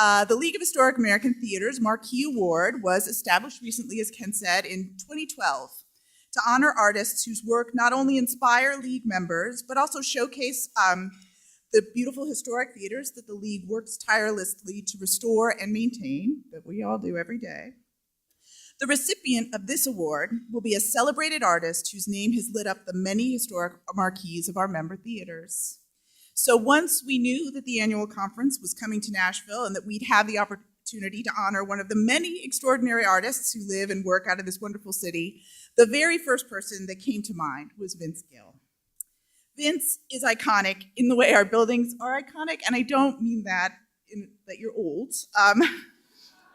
The League of Historic American Theaters Marquee Award was established recently, as Ken said, in 2012 to honor artists whose work not only inspire League members, but also showcase the beautiful historic theaters that the League works tirelessly to restore and maintain, that we all do every day. The recipient of this award will be a celebrated artist whose name has lit up the many historic marquees of our member theaters. So once we knew that the annual conference was coming to Nashville and that we'd have the opportunity to honor one of the many extraordinary artists who live and work out of this wonderful city, the very first person that came to mind was Vince Gill. Vince is iconic in the way our buildings are iconic, and I don't mean that that you're old,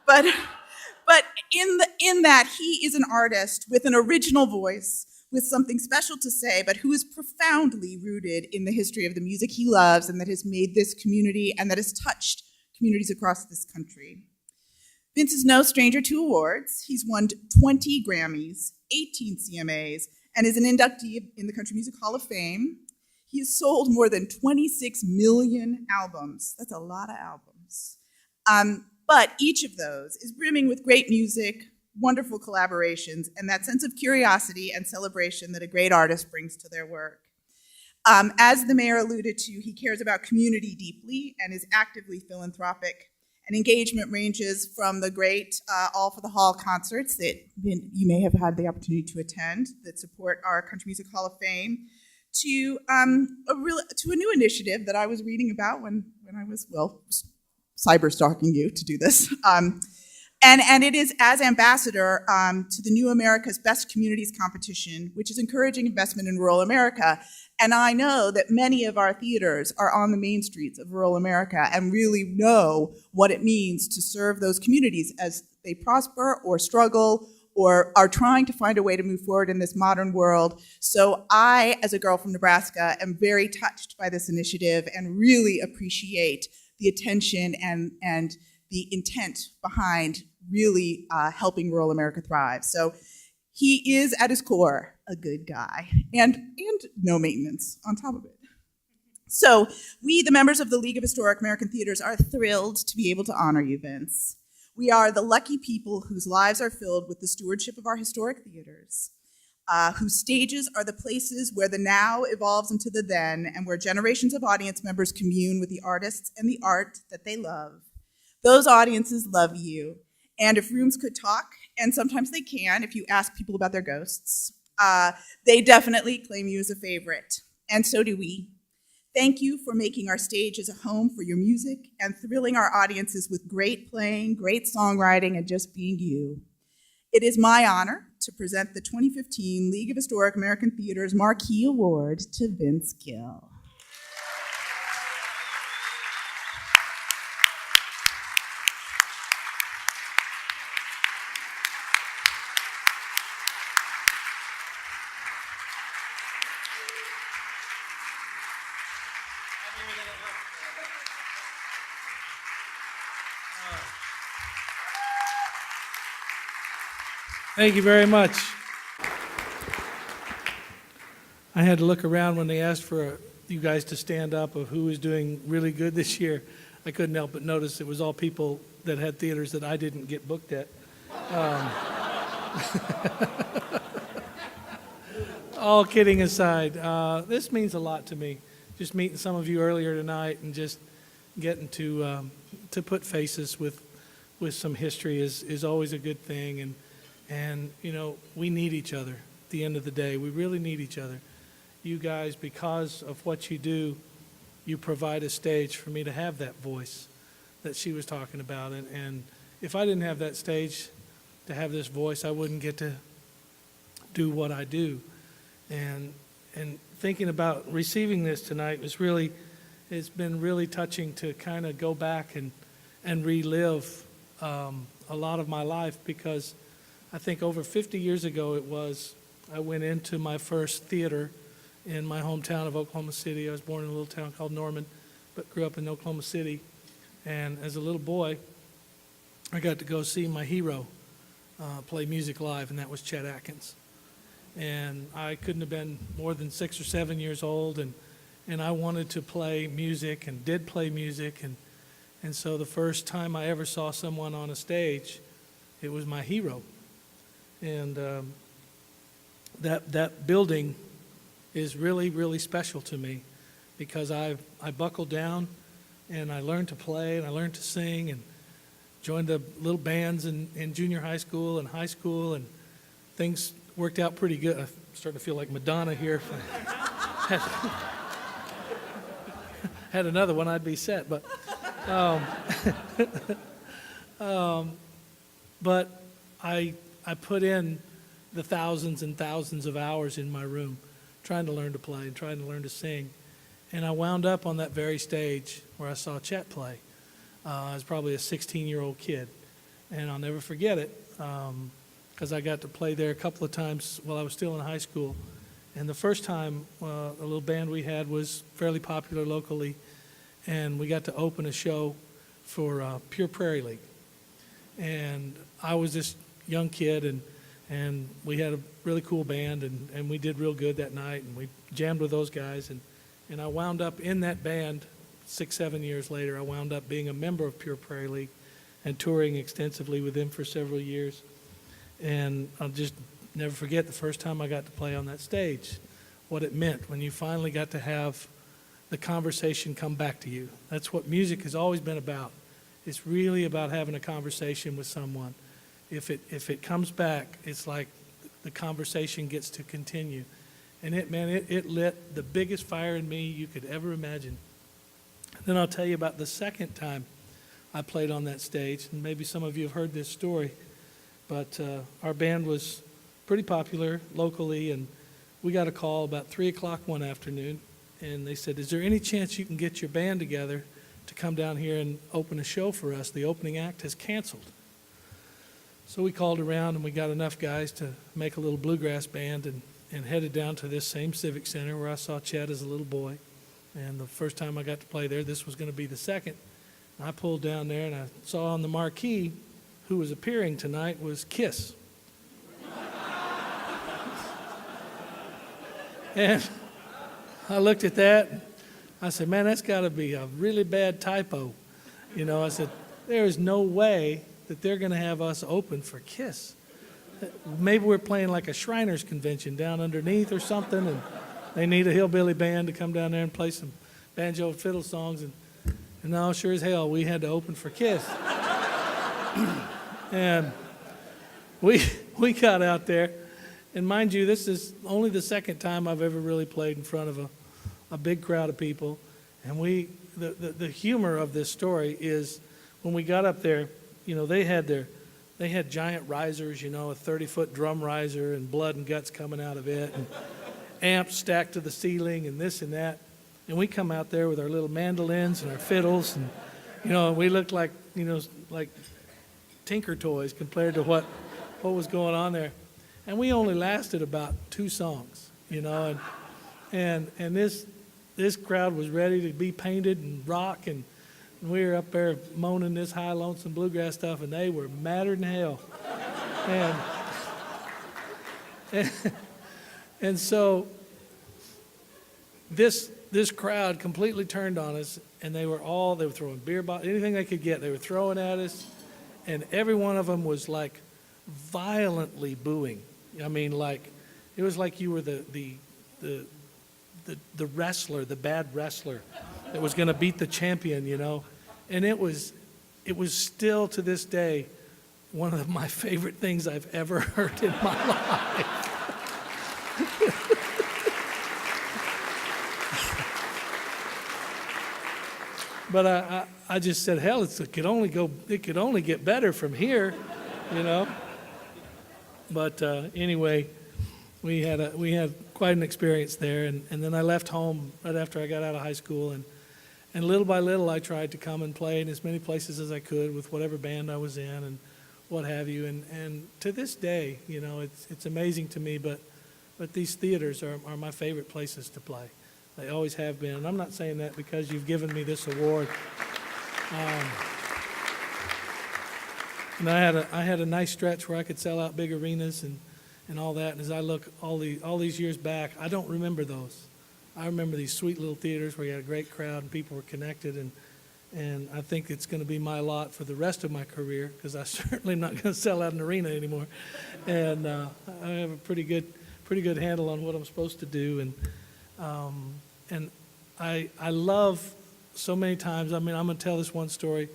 but in that he is an artist with an original voice, with something special to say, but who is profoundly rooted in the history of the music he loves and that has made this community and that has touched communities across this country. Vince is no stranger to awards. He's won 20 Grammys, 18 CMAs, and is an inductee in the Country Music Hall of Fame. He has sold more than 26 million albums. That's a lot of albums. But each of those is brimming with great music, wonderful collaborations, and that sense of curiosity and celebration that a great artist brings to their work. As the mayor alluded to, he cares about community deeply and is actively philanthropic. And engagement ranges from the great All for the Hall concerts that you may have had the opportunity to attend that support our Country Music Hall of Fame, to a new initiative that I was reading about when I was, cyber stalking you to do this. And it is as ambassador to the New America's Best Communities competition, which is encouraging investment in rural America. And I know that many of our theaters are on the main streets of rural America and really know what it means to serve those communities as they prosper or struggle or are trying to find a way to move forward in this modern world. So I, as a girl from Nebraska, am very touched by this initiative and really appreciate the attention and the intent behind really helping rural America thrive. So he is, at his core, a good guy, and no maintenance on top of it. So we, the members of the League of Historic American Theaters, are thrilled to be able to honor you, Vince. We are the lucky people whose lives are filled with the stewardship of our historic theaters, whose stages are the places where the now evolves into the then, and where generations of audience members commune with the artists and the art that they love. Those audiences love you, and if rooms could talk, and sometimes they can if you ask people about their ghosts, they definitely claim you as a favorite, and so do we. Thank you for making our stage as a home for your music and thrilling our audiences with great playing, great songwriting, and just being you. It is my honor to present the 2015 League of Historic American Theaters Marquee Award to Vince Gill. Thank you very much. I had to look around when they asked for you guys to stand up of who was doing really good this year. I couldn't help but notice it was all people that had theaters that I didn't get booked at. All kidding aside, this means a lot to me. Just meeting some of you earlier tonight and just getting to put faces with some history is always a good thing. And you know, we need each other at the end of the day. We really need each other. You guys, because of what you do, you provide a stage for me to have that voice that she was talking about. And if I didn't have that stage to have this voice, I wouldn't get to do what I do. And thinking about receiving this tonight it's been really touching to kind of go back and relive a lot of my life, because I think over 50 years ago I went into my first theater in my hometown of Oklahoma City. I was born in a little town called Norman, but grew up in Oklahoma City. And as a little boy, I got to go see my hero play music live, and that was Chet Atkins. And I couldn't have been more than 6 or 7 years old, and I wanted to play music and did play music, And so the first time I ever saw someone on a stage, it was my hero. And that building is really, really special to me because I buckled down and I learned to play and I learned to sing and joined the little bands in junior high school and high school, and things worked out pretty good. I'm starting to feel like Madonna here. Had another one, I'd be set. But but I put in the thousands and thousands of hours in my room trying to learn to play and trying to learn to sing. And I wound up on that very stage where I saw Chet play. I was probably a 16-year-old kid. And I'll never forget it because I got to play there a couple of times while I was still in high school. And the first time, a little band we had was fairly popular locally, and we got to open a show for Pure Prairie League. And I was this young kid, and we had a really cool band, and we did real good that night, and we jammed with those guys. And I wound up in that band 6-7 years later. I wound up being a member of Pure Prairie League and touring extensively with them for several years. And I'll just never forget the first time I got to play on that stage, what it meant when you finally got to have the conversation come back to you. That's what music has always been about. It's really about having a conversation with someone. If it comes back, it's like the conversation gets to continue. And it lit the biggest fire in me you could ever imagine. Then I'll tell you about the second time I played on that stage, and maybe some of you have heard this story, but our band was pretty popular locally, and we got a call about 3 o'clock one afternoon, and they said, "Is there any chance you can get your band together to come down here and open a show for us? The opening act has canceled." So we called around, and we got enough guys to make a little bluegrass band and headed down to this same Civic Center where I saw Chad as a little boy. And the first time I got to play there, this was going to be the second. And I pulled down there, and I saw on the marquee who was appearing tonight was Kiss. And I looked at that. I said, "Man, that's got to be a really bad typo." I said, "There is no way that they're going to have us open for Kiss. Maybe we're playing like a Shriners convention down underneath or something, and they need a hillbilly band to come down there and play some banjo and fiddle songs." And no, sure as hell, we had to open for Kiss. And we got out there. And mind you, this is only the second time I've ever really played in front of a big crowd of people. And the humor of this story is when we got up there, they had giant risers, a 30-foot drum riser and blood and guts coming out of it, and amps stacked to the ceiling and this and that. And we come out there with our little mandolins and our fiddles, and we looked like like tinker toys compared to what was going on there. And we only lasted about 2 songs, and this crowd was ready to be painted and rock, and we were up there moaning this high lonesome bluegrass stuff, and they were madder than hell. And so this crowd completely turned on us, and they were throwing beer bottles, anything they could get, they were throwing at us, and every one of them was like violently booing. I mean, like it was like you were the wrestler, the bad wrestler that was going to beat the champion, And it was still to this day one of my favorite things I've ever heard in my life. But I just said, hell, it could only get better from here, But anyway, we had quite an experience there, and then I left home right after I got out of high school, and little by little I tried to come and play in as many places as I could with whatever band I was in and what have you, and to this day, it's amazing to me, but these theaters are my favorite places to play. They always have been, and I'm not saying that because you've given me this award. And I had a nice stretch where I could sell out big arenas and all that. And as I look all these years back, I don't remember those. I remember these sweet little theaters where you had a great crowd and people were connected, And I think it's going to be my lot for the rest of my career, because I'm certainly not going to sell out an arena anymore. And I have a pretty good handle on what I'm supposed to do. And I love so many times, I mean, I'm going to tell this one story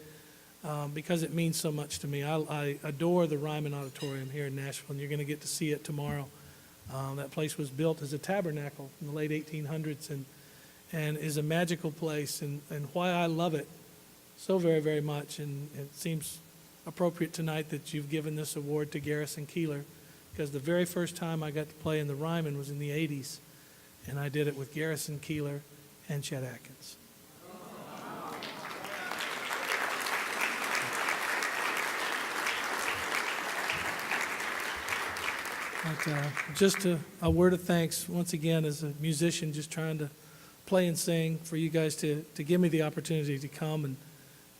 because it means so much to me. I adore the Ryman Auditorium here in Nashville, and you're going to get to see it tomorrow. That place was built as a tabernacle in the late 1800s and is a magical place, and why I love it so very, very much. And it seems appropriate tonight that you've given this award to Garrison Keillor, because the very first time I got to play in the Ryman was in the 80s, and I did it with Garrison Keillor and Chet Atkins. But just a word of thanks once again as a musician, just trying to play and sing, for you guys to give me the opportunity to come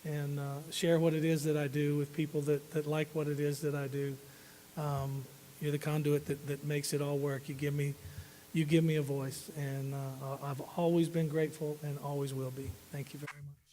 and share what it is that I do with people that like what it is that I do. You're the conduit that makes it all work. You give me a voice, and I've always been grateful and always will be. Thank you very much.